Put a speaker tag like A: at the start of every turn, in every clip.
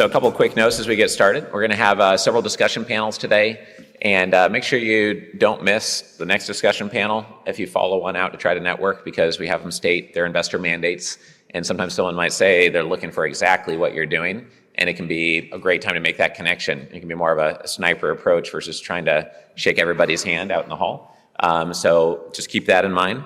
A: So a couple of quick notes as we get started. We're going to have several discussion panels today, and make sure you don't miss the next discussion panel if you follow one out to try to network, because we have them state their investor mandates, and sometimes someone might say they're looking for exactly what you're doing, and it can be a great time to make that connection. It can be more of a sniper approach versus trying to shake everybody's hand out in the hall. So just keep that in mind.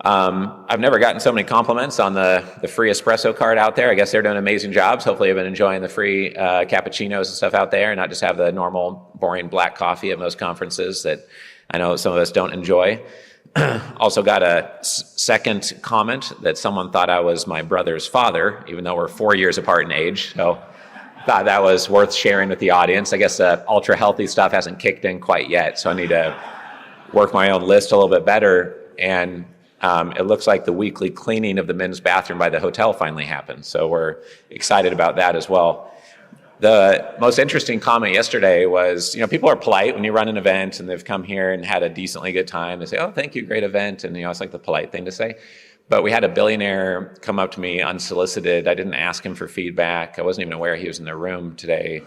A: I've never gotten so many compliments on the free espresso card out there. I guess they're doing amazing jobs. Hopefully you've been enjoying the free cappuccinos and stuff out there, and not just have the normal boring black coffee at most conferences that I know some of us don't enjoy. Also got a second comment that someone thought I was my brother's father, even though we're 4 years apart in age. So thought that was worth sharing with the audience. I guess ultra healthy stuff hasn't kicked in quite yet, so I need to work my own list a little bit better. And it looks like the weekly cleaning of the men's bathroom by the hotel finally happened. So we're excited about that as well. The most interesting comment yesterday was, people are polite when you run an event and they've come here and had a decently good time. They say, "Oh, thank you, great event." And, it's like the polite thing to say. But we had a billionaire come up to me unsolicited. I didn't ask him for feedback. I wasn't even aware he was in the room today.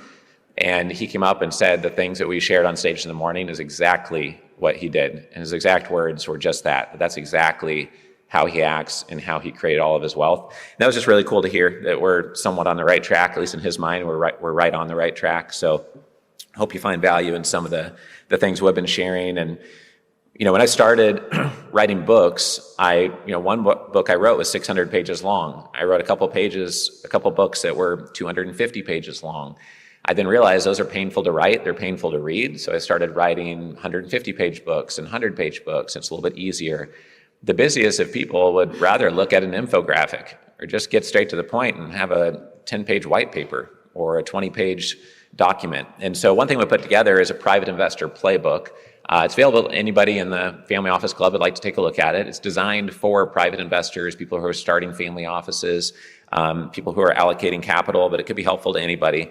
A: And he came up and said the things that we shared on stage in the morning is exactly what he did. And his exact words were just that. That's exactly how he acts and how he created all of his wealth. And that was just really cool to hear that we're somewhat on the right track, at least in his mind, we're right on the right track. So I hope you find value in some of the things we've been sharing. And, when I started writing books, one book I wrote was 600 pages long. I wrote a couple books that were 250 pages long. I then realized those are painful to write, they're painful to read, so I started writing 150-page books and 100-page books. It's a little bit easier. The busiest of people would rather look at an infographic or just get straight to the point and have a 10-page white paper or a 20-page document. And so one thing we put together is a Private Investor Playbook. It's available to anybody in the Family Office Club that'd like to take a look at it. It's designed for private investors, people who are starting family offices, people who are allocating capital, but it could be helpful to anybody.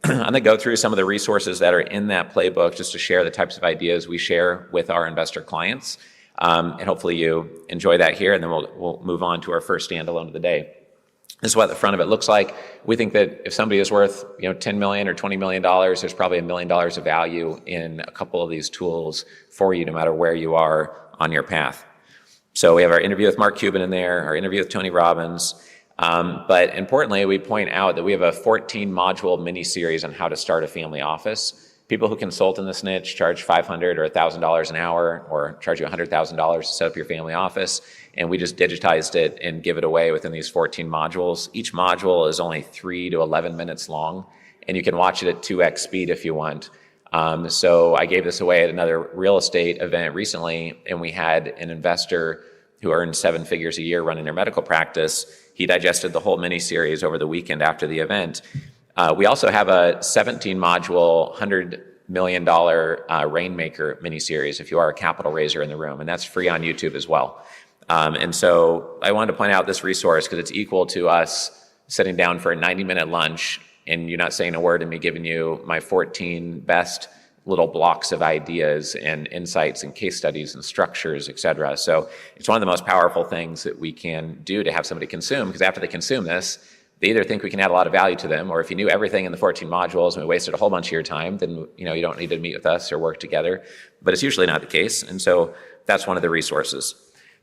A: I'm going to go through some of the resources that are in that playbook just to share the types of ideas we share with our investor clients. And hopefully you enjoy that here, and then we'll move on to our first standalone of the day. This is what the front of it looks like. We think that if somebody is worth $10 million or $20 million, there's probably $1 million of value in a couple of these tools for you, no matter where you are on your path. So we have our interview with Mark Cuban in there, our interview with Tony Robbins. But importantly, we point out that we have a 14-module mini-series on how to start a family office. People who consult in this niche charge $500 or $1,000 an hour, or charge you $100,000 to set up your family office. And we just digitized it and give it away within these 14 modules. Each module is only 3 to 11 minutes long, and you can watch it at 2x speed if you want. So I gave this away at another real estate event recently, and we had an investor who earned 7 figures a year running their medical practice. He digested the whole mini-series over the weekend after the event. We also have a 17-module, $100 million Rainmaker mini-series if you are a capital raiser in the room, and that's free on YouTube as well. And so I wanted to point out this resource because it's equal to us sitting down for a 90-minute lunch and you're not saying a word and me giving you my 14 best little blocks of ideas and insights and case studies and structures, et cetera. So it's one of the most powerful things that we can do to have somebody consume, because after they consume this, they either think we can add a lot of value to them, or if you knew everything in the 14 modules and we wasted a whole bunch of your time, then you don't need to meet with us or work together. But it's usually not the case, and so that's one of the resources.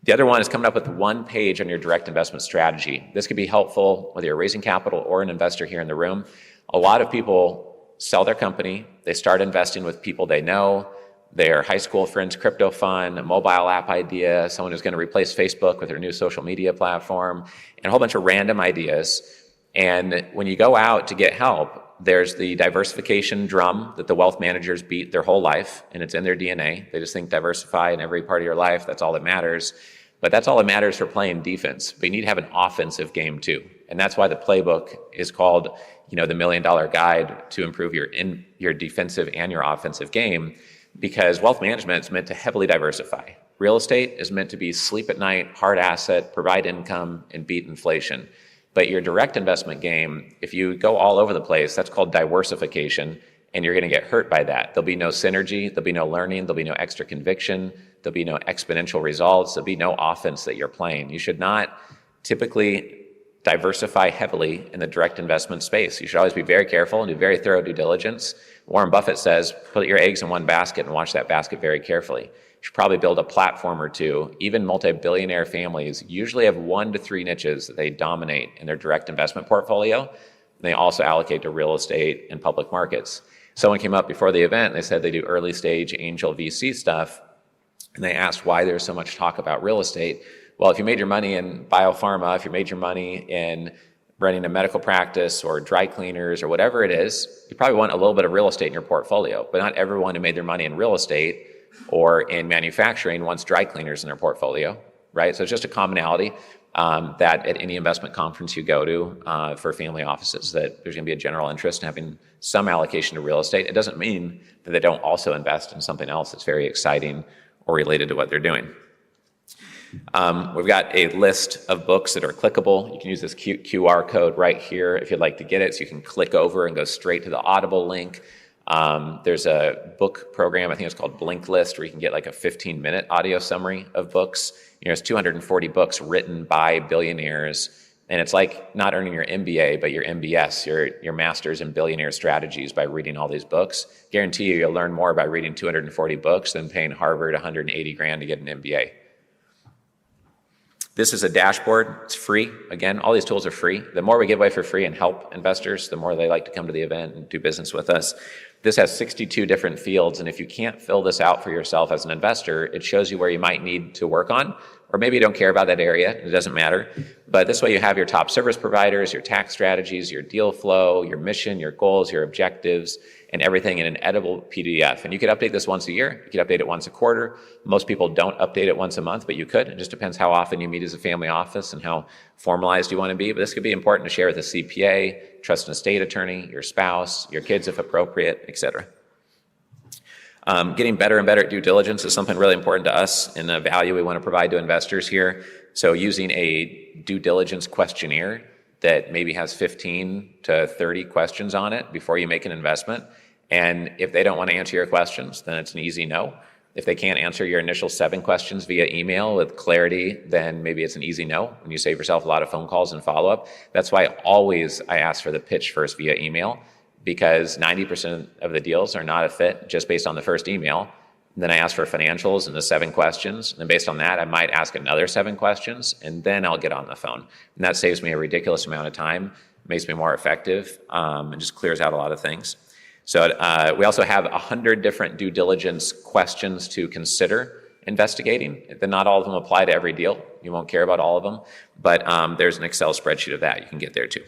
A: The other one is coming up with one page on your direct investment strategy. This could be helpful whether you're raising capital or an investor here in the room. A lot of people sell their company, they start investing with people they know, their high school friend's crypto fund, a mobile app idea, someone who's going to replace Facebook with their new social media platform, and a whole bunch of random ideas. And when you go out to get help, there's the diversification drum that the wealth managers beat their whole life, and it's in their DNA. They just think diversify in every part of your life, that's all that matters. But that's all that matters for playing defense. But you need to have an offensive game too. And that's why the playbook is called, the $1 Million Guide to improve your defensive and your offensive game, because wealth management is meant to heavily diversify. Real estate is meant to be sleep at night, hard asset, provide income, and beat inflation. But your direct investment game, if you go all over the place, that's called diversification, and you're going to get hurt by that. There'll be no synergy, there'll be no learning, there'll be no extra conviction, there'll be no exponential results, there'll be no offense that you're playing. You should not typically diversify heavily in the direct investment space. You should always be very careful and do very thorough due diligence. Warren Buffett says, put your eggs in one basket and watch that basket very carefully. You should probably build a platform or two. Even multi-billionaire families usually have 1 to 3 niches that they dominate in their direct investment portfolio. And they also allocate to real estate and public markets. Someone came up before the event and they said they do early stage angel VC stuff. And they asked why there's so much talk about real estate. Well, if you made your money in biopharma, if you made your money in running a medical practice or dry cleaners or whatever it is, you probably want a little bit of real estate in your portfolio. But not everyone who made their money in real estate or in manufacturing wants dry cleaners in their portfolio, right? So it's just a commonality that at any investment conference you go to for family offices, that there's going to be a general interest in having some allocation to real estate. It doesn't mean that they don't also invest in something else that's very exciting or related to what they're doing. We've got a list of books that are clickable. You can use this QR code right here if you'd like to get it, so you can click over and go straight to the Audible link. There's a book program, I think it's called Blink List, where you can get like a 15-minute audio summary of books. There's 240 books written by billionaires, and it's like not earning your MBA, but your MBS, your master's in billionaire strategies by reading all these books. Guarantee you'll learn more by reading 240 books than paying Harvard $180,000 to get an MBA. This is a dashboard. It's free. Again, all these tools are free. The more we give away for free and help investors, the more they like to come to the event and do business with us. This has 62 different fields, and if you can't fill this out for yourself as an investor, it shows you where you might need to work on, or maybe you don't care about that area. It doesn't matter. But this way you have your top service providers, your tax strategies, your deal flow, your mission, your goals, your objectives, and everything in an editable PDF. And you could update this once a year. You could update it once a quarter. Most people don't update it once a month, but you could. It just depends how often you meet as a family office and how formalized you want to be. But this could be important to share with a CPA, trust and estate attorney, your spouse, your kids if appropriate, etc. Getting better and better at due diligence is something really important to us and the value we want to provide to investors here. So using a due diligence questionnaire that maybe has 15 to 30 questions on it before you make an investment. And if they don't want to answer your questions, then it's an easy no. If they can't answer your initial 7 questions via email with clarity, then maybe it's an easy no, and you save yourself a lot of phone calls and follow-up. That's why I ask for the pitch first via email, because 90% of the deals are not a fit just based on the first email. And then I ask for financials and the 7 questions. And based on that, I might ask another 7 questions, and then I'll get on the phone. And that saves me a ridiculous amount of time, makes me more effective, and just clears out a lot of things. So we also have 100 different due diligence questions to consider investigating. Then not all of them apply to every deal. You won't care about all of them, but there's an Excel spreadsheet of that. You can get there too.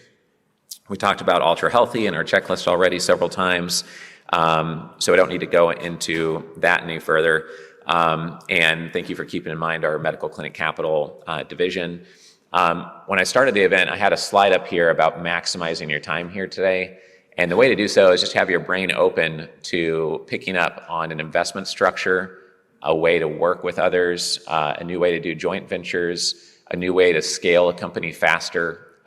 A: We talked about Ultra Healthy in our checklist already several times, so I don't need to go into that any further. And thank you for keeping in mind our medical clinic capital division. When I started the event, I had a slide up here about maximizing your time here today. And the way to do so is just have your brain open to picking up on an investment structure, a way to work with others, a new way to do joint ventures, a new way to scale a company faster,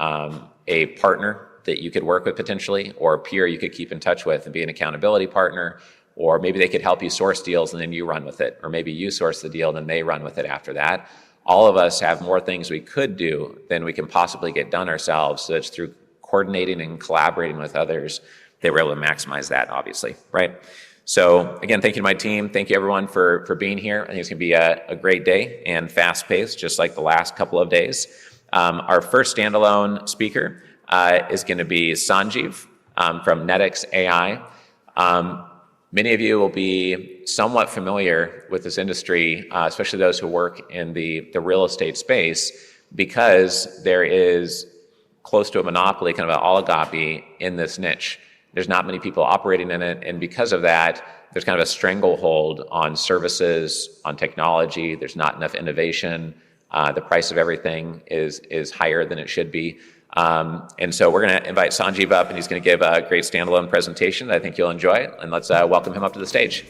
A: a partner that you could work with potentially, or a peer you could keep in touch with and be an accountability partner, or maybe they could help you source deals and then you run with it, or maybe you source the deal and then they run with it after that. All of us have more things we could do than we can possibly get done ourselves, so it's through coordinating and collaborating with others that we're able to maximize that, obviously, right? So again, thank you to my team. Thank you everyone for being here. I think it's gonna be a great day and fast paced, just like the last couple of days. Our first standalone speaker is gonna be Sanjeev from NetX AI. Many of you will be somewhat familiar with this industry, especially those who work in the real estate space, because there is close to a monopoly, kind of an oligopoly in this niche. There's not many people operating in it, and because of that, there's kind of a stranglehold on services, on technology. There's not enough innovation. The price of everything is higher than it should be. And so we're going to invite Sanjeev up, and he's going to give a great standalone presentation that I think you'll enjoy. And let's welcome him up to the stage.